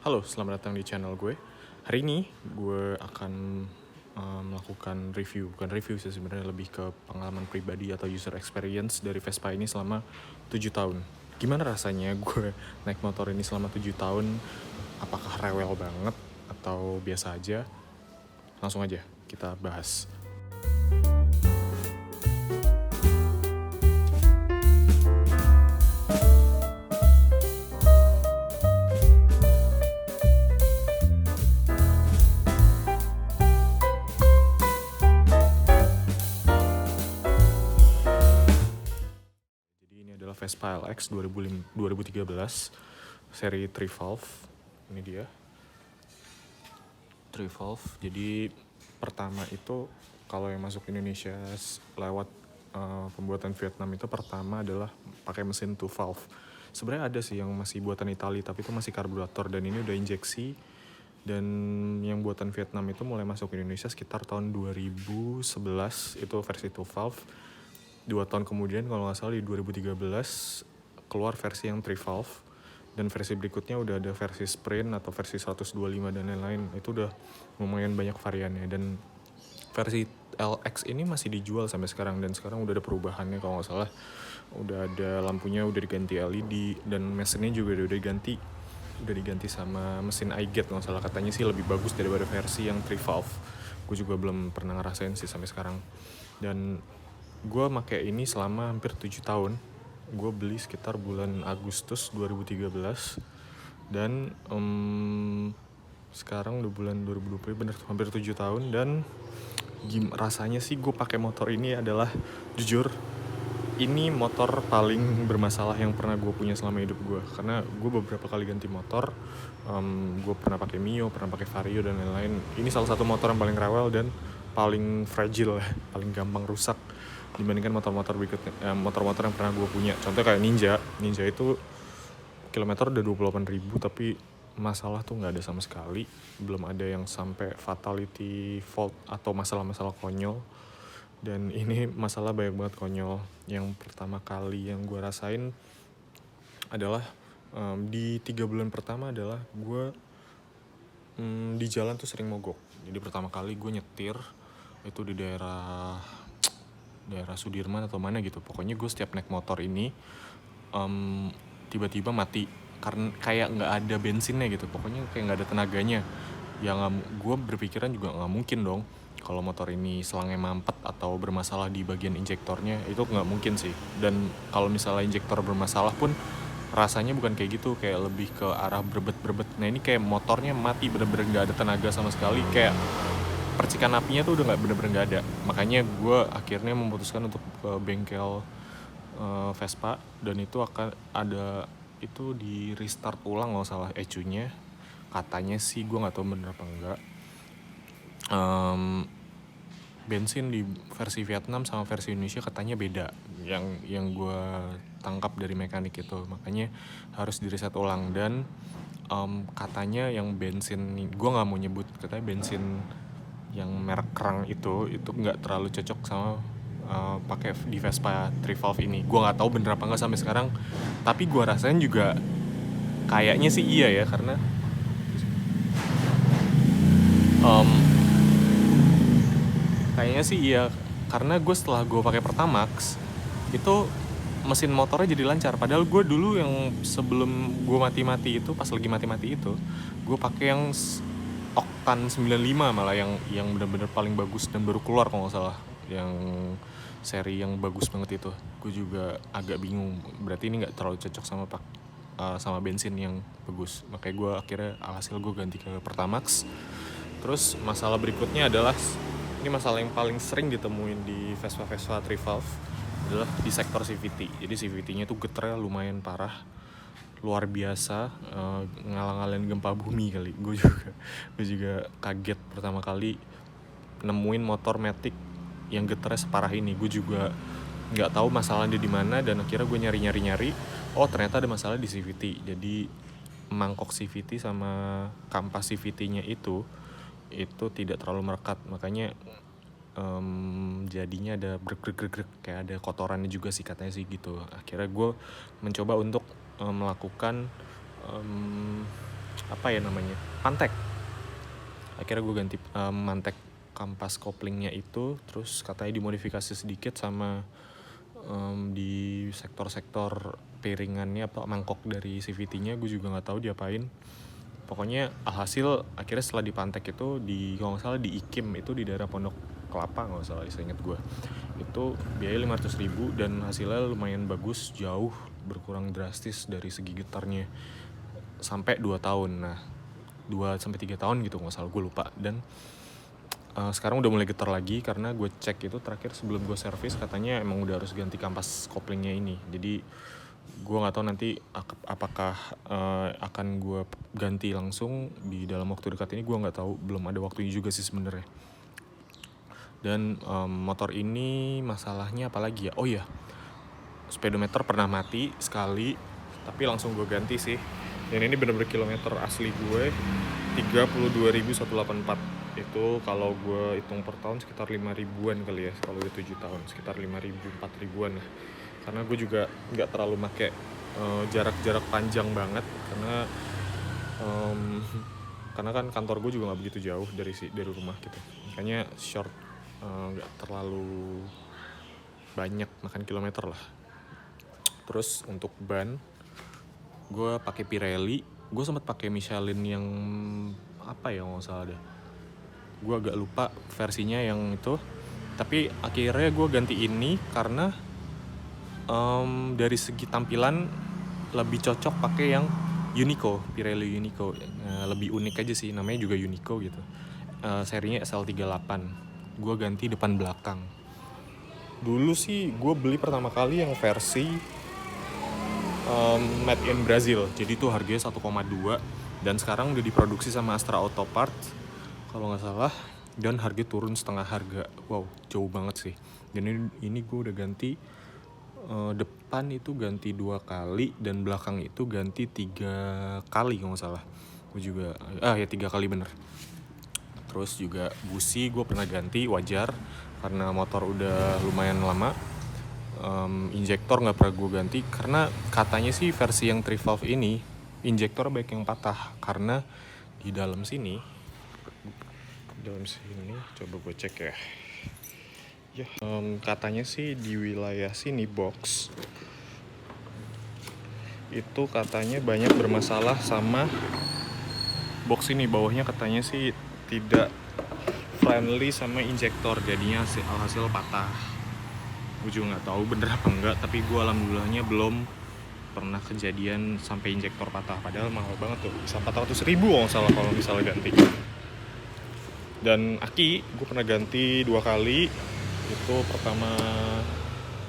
Halo, selamat datang di channel gue. Hari ini gue akan melakukan review, bukan review sih sebenarnya, lebih ke pengalaman pribadi atau user experience dari Vespa ini selama 7 tahun. Gimana rasanya gue naik motor ini selama 7 tahun? Apakah rewel banget atau biasa aja? Langsung aja kita bahas. Jadi ini adalah Vespa LX 2013 seri 3 valve. Ini dia 3 valve. Jadi pertama itu kalau yang masuk Indonesia lewat pembuatan Vietnam itu pertama adalah pakai mesin 2 valve. Sebenarnya ada sih yang masih buatan Italia tapi itu masih karburator, dan ini udah injeksi. Dan yang buatan Vietnam itu mulai masuk Indonesia sekitar tahun 2011, itu versi 2 valve. 2 tahun kemudian kalau nggak salah di 2013 keluar versi yang 3 valve, dan versi berikutnya udah ada versi sprint atau versi 125 dan lain-lain. Itu udah lumayan banyak variannya, dan versi LX ini masih dijual sampai sekarang, dan sekarang udah ada perubahannya. Kalau nggak salah udah ada lampunya udah diganti LED, dan mesinnya juga udah diganti sama mesin iGate. Nggak salah, katanya sih lebih bagus daripada versi yang 3 valve. Gue juga belum pernah ngerasain sih sampai sekarang. Dan gue pakai ini selama hampir 7 tahun. Gue beli sekitar bulan Agustus 2013, dan sekarang udah bulan 2020, bener hampir 7 tahun. Dan rasanya sih gue pakai motor ini adalah, jujur, ini motor paling bermasalah yang pernah gue punya selama hidup gue. Karena gue beberapa kali ganti motor, gue pernah pakai Mio, pernah pakai Vario dan lain-lain. Ini salah satu motor yang paling rewel dan paling fragile, paling gampang rusak dibandingkan motor-motor berikutnya, motor-motor yang pernah gue punya. Contohnya kayak Ninja itu kilometer udah 28.000 tapi masalah tuh nggak ada sama sekali. Belum ada yang sampai fatality fault atau masalah-masalah konyol. Dan ini masalah banyak banget konyol. Yang pertama kali yang gue rasain adalah di 3 bulan pertama adalah gue di jalan tuh sering mogok. Jadi pertama kali gue nyetir itu di daerah Sudirman atau mana gitu. Pokoknya gue setiap naik motor ini tiba-tiba mati karena kayak nggak ada bensinnya gitu. Pokoknya kayak nggak ada tenaganya. Gue berpikiran juga nggak mungkin dong kalau motor ini selangnya mampet atau bermasalah di bagian injektornya. Itu nggak mungkin sih. Dan kalau misalnya injektor bermasalah pun rasanya bukan kayak gitu, kayak lebih ke arah berbet. Nah ini kayak motornya mati, bener-bener nggak ada tenaga sama sekali. Kayak percikan apinya tuh udah bener-bener nggak ada. Makanya gue akhirnya memutuskan untuk ke bengkel Vespa, dan itu akan ada itu di restart ulang kalau salah ECU-nya. Katanya sih, gue nggak tahu bener apa enggak. Bensin di versi Vietnam sama versi Indonesia katanya beda. Yang gue tangkap dari mekanik itu, makanya harus di reset ulang. Dan katanya yang bensin, gue nggak mau nyebut, katanya bensin yang merek Krang itu nggak terlalu cocok sama pakai di Vespa 3 valve ini. Gue nggak tahu bener apa nggak sampai sekarang, tapi gue rasain juga kayaknya sih iya ya, karena kayaknya sih iya, karena gue setelah gue pakai Pertamax itu mesin motornya jadi lancar. Padahal gue dulu yang sebelum gue mati-mati itu, pas lagi mati-mati itu, gue pakai yang Oktan 95 malah, yang benar-benar paling bagus dan baru keluar kalau nggak salah, yang seri yang bagus banget itu. Gue juga agak bingung, berarti ini nggak terlalu cocok sama bensin yang bagus. Makanya gue akhirnya alhasil gue ganti ke Pertamax. Terus masalah berikutnya adalah, ini masalah yang paling sering ditemuin di Vespa 3 valve adalah di sektor CVT. Jadi CVT-nya tuh getarnya lumayan parah, luar biasa, ngalang-ngalangin gempa bumi kali. Gue juga kaget pertama kali nemuin motor Matic yang getarnya separah ini. Gue juga nggak tahu masalahnya di mana, dan akhirnya gue nyari. Oh ternyata ada masalah di CVT. Jadi mangkok CVT sama kampas CVT-nya itu tidak terlalu merekat, makanya jadinya ada grek kayak ada kotorannya juga sih, katanya sih gitu. Akhirnya gue mencoba untuk melakukan apa ya namanya, mantek. Akhirnya gue ganti mantek kampas koplingnya itu, terus katanya dimodifikasi sedikit sama di sektor-sektor piringannya apa mangkok dari CVT-nya, gue juga nggak tahu diapain. Pokoknya alhasil akhirnya setelah dipantek itu kalau nggak salah di IKIM itu di daerah Pondok Kelapa nggak salah, seinget gue itu biaya 500.000 dan hasilnya lumayan bagus, jauh berkurang drastis dari segi getarnya sampai 2 tahun. Nah 2-3 tahun gitu nggak salah, gue lupa. Dan sekarang udah mulai getar lagi karena gue cek itu terakhir sebelum gue servis, katanya emang udah harus ganti kampas koplingnya ini. Jadi gue nggak tahu nanti apakah akan gue ganti langsung di dalam waktu dekat ini, gue nggak tahu, belum ada waktunya juga sih sebenarnya. Dan motor ini masalahnya apalagi ya, oh iya, speedometer pernah mati sekali tapi langsung gue ganti sih. Dan ini bener-bener kilometer asli gue 32.184. Itu kalau gue hitung per tahun sekitar 5.000-an kali ya, kalau udah 7 tahun sekitar 5.000 4.000-an lah. Karena gue juga nggak terlalu make jarak-jarak panjang banget karena kan kantor gue juga nggak begitu jauh dari rumah gitu, makanya short, nggak terlalu banyak makan kilometer lah. Terus untuk ban gue pakai Pirelli. Gue sempat pakai Michelin yang apa ya nggak salah deh, gue agak lupa versinya yang itu, tapi akhirnya gue ganti ini karena dari segi tampilan lebih cocok pakai yang Unico, Pirelli Unico. Lebih unik aja sih, namanya juga Unico gitu. Serinya SL38. Gue ganti depan belakang. Dulu sih gue beli pertama kali yang versi made in Brazil, jadi tuh harganya 1,2, dan sekarang udah diproduksi sama Astra Auto Parts kalau nggak salah, dan harga turun setengah harga. Wow, jauh banget sih. Dan ini gue udah ganti depan itu ganti 2 kali dan belakang itu ganti 3 kali kalau nggak salah. Gue juga 3 kali bener. Terus juga busi gue pernah ganti, wajar karena motor udah lumayan lama. Injektor nggak pernah gue ganti karena katanya sih versi yang 3 valve ini injektor baik yang patah, karena di dalam sini coba gue cek ya. Katanya sih di wilayah sini box itu katanya banyak bermasalah sama box ini, bawahnya katanya sih tidak friendly sama injektor, jadinya hasil patah. Gue juga nggak tahu bener apa enggak, tapi gue alhamdulillahnya belum pernah kejadian sampai injektor patah, padahal mahal banget tuh, bisa 400.000 kalau salah kalau misalnya ganti. Dan aki gue pernah ganti 2 kali. Itu pertama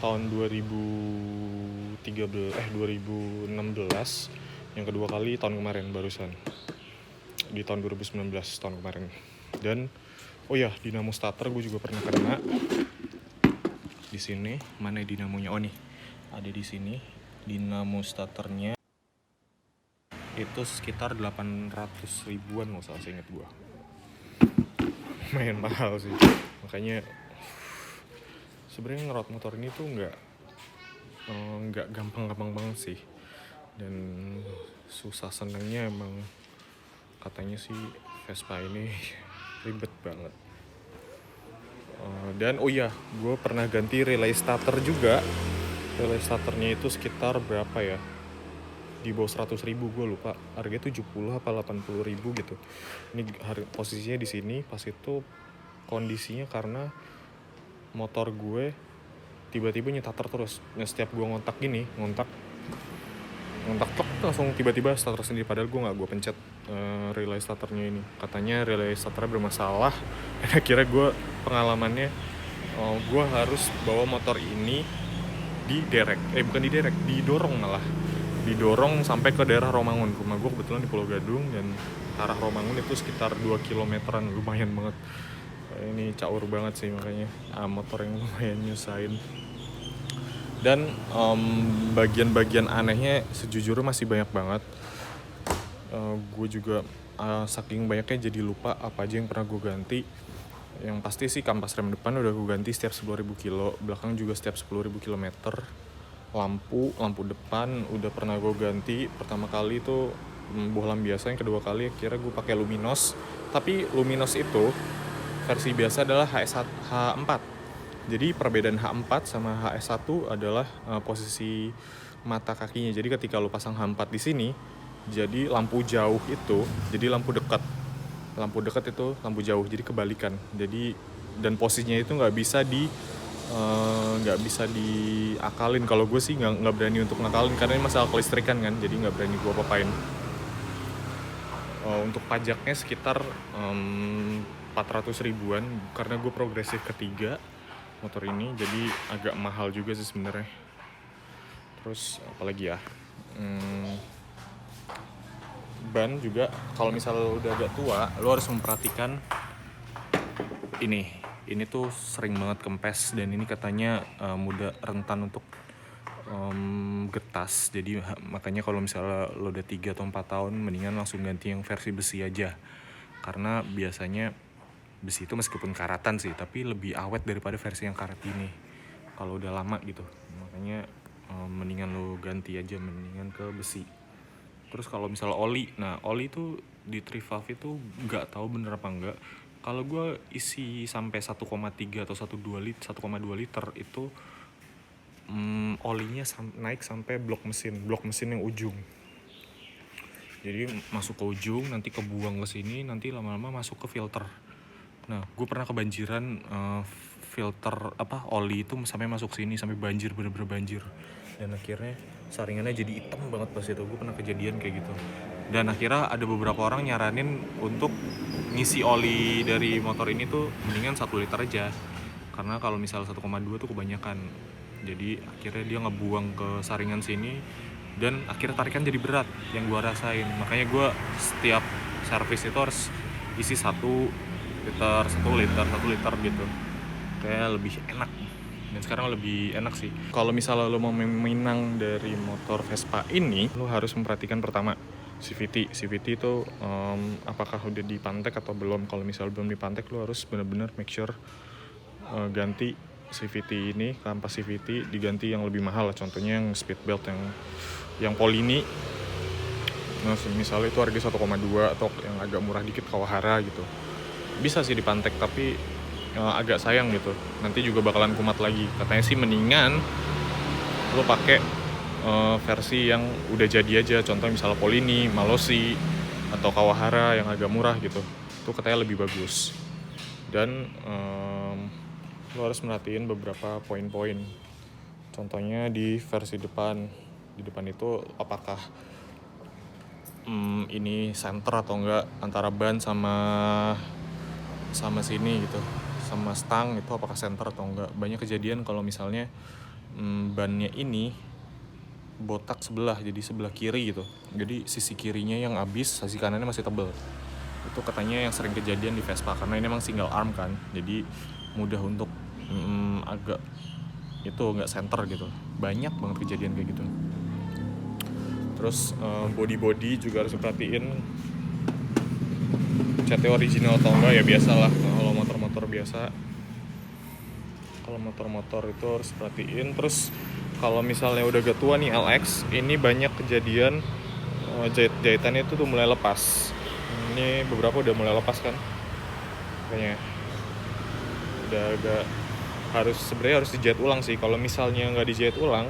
tahun 2016, yang kedua kali tahun kemarin barusan, di tahun 2019 tahun kemarin. Dan oh ya, dinamo starter gue juga pernah kena. Di sini mana dinamonya? Oh nih, ada di sini. Dinamo starternya itu sekitar 800.000-an nggak salah seinget gue. Lumayan mahal sih. Makanya sebenarnya ngerot motor ini tuh nggak gampang-gampang banget sih, dan susah senangnya emang katanya sih Vespa ini ribet banget. Dan oh iya, gue pernah ganti relay starter juga. Relay starternya itu sekitar berapa ya, di bawah 100.000, gue lupa harganya 70 apa 80.000 gitu. Ini posisinya di sini pas itu kondisinya karena motor gue tiba-tiba nyetater terus. Nah, setiap gue ngontak tok langsung tiba-tiba starter sendiri, padahal gue pencet relay starternya ini. Katanya relay starternya bermasalah. Dan akhirnya gue pengalamannya gue harus bawa motor ini didorong sampai ke daerah Romangun. Rumah gue kebetulan di Pulau Gadung, dan arah Romangun itu sekitar 2 kilometeran, lumayan banget. Ini caur banget sih, makanya motor yang lumayan nyusahin. Dan bagian-bagian anehnya sejujurnya masih banyak banget. Gue juga saking banyaknya jadi lupa apa aja yang pernah gue ganti. Yang pasti sih kampas rem depan udah gue ganti setiap 10.000 kilo, belakang juga setiap 10.000 kilometer. Lampu depan udah pernah gue ganti. Pertama kali tuh bohlam biasa. Yang kedua kali akhirnya gue pakai Luminos, tapi Luminos itu versi biasa adalah H4. Jadi perbedaan H4 sama HS1 adalah posisi mata kakinya. Jadi ketika lu pasang H4 di sini, jadi lampu jauh itu jadi lampu dekat itu lampu jauh, jadi kebalikan. Jadi dan posisinya itu nggak bisa diakalin. Kalau gue sih nggak berani untuk ngakalin karena ini masalah kelistrikan kan, jadi nggak berani gue apa-apain. Untuk pajaknya sekitar 400 ribuan karena gue progresif ketiga motor ini, jadi agak mahal juga sih sebenarnya. Terus apalagi ya, ban juga kalau misalnya udah agak tua lo harus memperhatikan ini tuh sering banget kempes, dan ini katanya mudah rentan untuk getas. Jadi makanya kalau misalnya lo udah 3 atau 4 tahun mendingan langsung ganti yang versi besi aja, karena biasanya besi itu meskipun karatan sih tapi lebih awet daripada versi yang karat ini kalau udah lama gitu. Makanya mendingan lo ganti aja, mendingan ke besi. Terus kalau misalnya oli itu di Trivalve itu nggak tahu bener apa enggak. Kalau gue isi sampai 1,3 atau 1,2 liter itu olinya naik sampai blok mesin yang ujung. Jadi masuk ke ujung, nanti kebuang ke sini, nanti lama-lama masuk ke filter. Nah, gue pernah kebanjiran filter oli itu sampai masuk sini, sampai banjir, bener-bener banjir. Dan akhirnya saringannya jadi hitam banget pas itu. Gue pernah kejadian kayak gitu. Dan akhirnya ada beberapa orang nyaranin untuk ngisi oli dari motor ini tuh mendingan 1 liter aja, karena kalau misalnya 1,2 tuh kebanyakan. Jadi akhirnya dia ngebuang ke saringan sini, dan akhirnya tarikan jadi berat yang gue rasain. Makanya gue setiap servis itu harus isi 1 liter gitu, kayak lebih enak. Dan sekarang lebih enak sih. Kalau misalnya lo mau meminang dari motor Vespa ini, lo harus memperhatikan pertama CVT itu apakah udah dipantek atau belum. Kalau misalnya belum dipantek, lo harus benar-benar make sure ganti CVT ini, kampas CVT diganti yang lebih mahal. Contohnya yang speed belt yang Polini. Nah, misalnya itu harga 1,2 atau yang agak murah dikit Kawahara gitu. Bisa sih dipantek, tapi agak sayang gitu. Nanti juga bakalan kumat lagi. Katanya sih mendingan lo pakai versi yang udah jadi aja. Contoh misalnya Polini, Malossi, atau Kawahara yang agak murah gitu. Itu katanya lebih bagus. Dan lo harus merhatiin beberapa poin-poin. Contohnya di versi depan. Di depan itu apakah ini center atau enggak, antara ban sama sini gitu, sama stang itu apakah center atau enggak. Banyak kejadian kalau misalnya bannya ini botak sebelah, jadi sebelah kiri gitu. Jadi sisi kirinya yang habis, sisi kanannya masih tebel. Itu katanya yang sering kejadian di Vespa, karena ini memang single arm kan, jadi mudah untuk agak itu nggak center gitu. Banyak banget kejadian kayak gitu. Terus body juga harus perhatiin catnya original atau enggak. Ya biasalah kalau motor-motor biasa. Kalau motor-motor itu harus perhatiin. Terus kalau misalnya udah agak tua nih LX, ini banyak kejadian jahitannya itu tuh mulai lepas. Ini beberapa udah mulai lepas kan, kayaknya udah agak sebenarnya harus dijahit ulang sih. Kalau misalnya nggak dijahit ulang,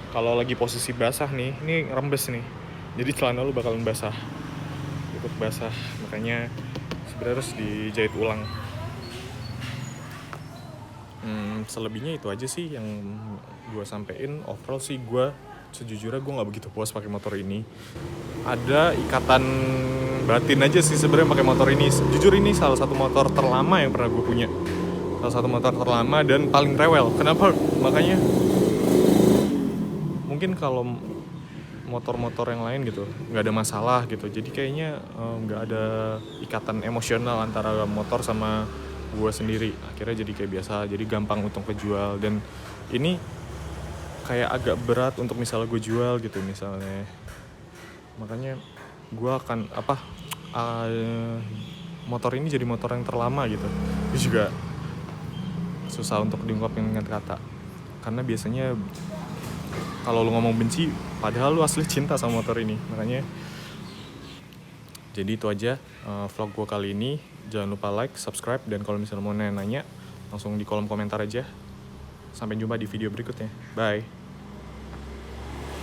kalau lagi posisi basah nih, ini rembes nih, jadi celana lu bakalan basah, ikut basah. Makanya sebenarnya harus dijahit ulang. Selebihnya itu aja sih yang gue sampein. Overall sih gue sejujurnya gue nggak begitu puas pakai motor ini. Ada ikatan batin aja sih sebenarnya pakai motor ini. Jujur ini salah satu motor terlama yang pernah gue punya. Salah satu motor terlama dan paling rewel. Kenapa? Makanya mungkin kalau motor-motor yang lain gitu nggak ada masalah gitu. Jadi kayaknya nggak ada ikatan emosional antara motor sama gue sendiri. Akhirnya jadi kayak biasa. Jadi gampang untuk kejual. Dan ini kayak agak berat untuk misalnya gue jual gitu misalnya. Makanya gue akan motor ini jadi motor yang terlama gitu. Itu juga susah untuk diungkapin dengan kata, karena biasanya kalau lu ngomong benci padahal lu asli cinta sama motor ini. Makanya Jadi itu aja vlog gue kali ini. Jangan lupa like, subscribe, dan kalau misalnya mau nanya langsung di kolom komentar aja. Sampai jumpa di video berikutnya. Bye.